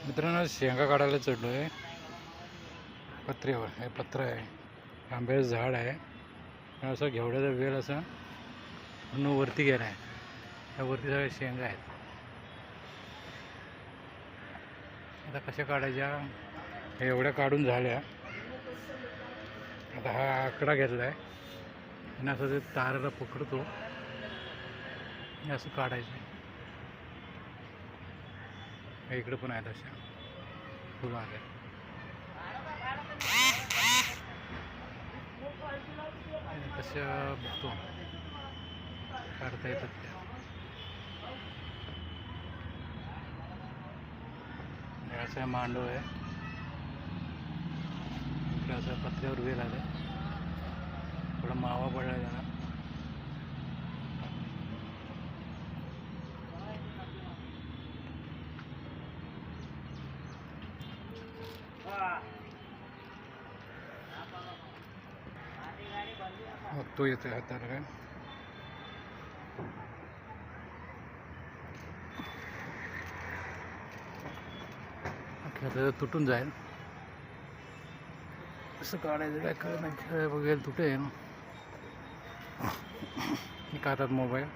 मित्रांनो शेंगा काढायला चढलो आहे पत्र्यावर. हे पत्र आहे, आंब्याचं झाड आहे, असं घेवड्याचा वेल असा पूर्ण वरती गेला आहे. त्या वरती सगळ्या शेंगा आहेत. आता कशा काढायच्या, हे एवढ्या काढून झाल्या. आता हा आकडा घेतला आहे आणि असं ते ताराला पकडतो, असं काढायचं. इकडे पण आहेत अशा फुलं आल्या. कशा बघतो काढता येतात त्या. असा मांडव आहे, इकडे असं पत्र्यावर वेल आलं, थोडा मावा पडला त्याला. तो येतोय हाताला काय. तुटून जाईल, कसं काढायचं काय कळत नाही. खेळ वगैरे तुटेल. मी काढतात मोबाईल.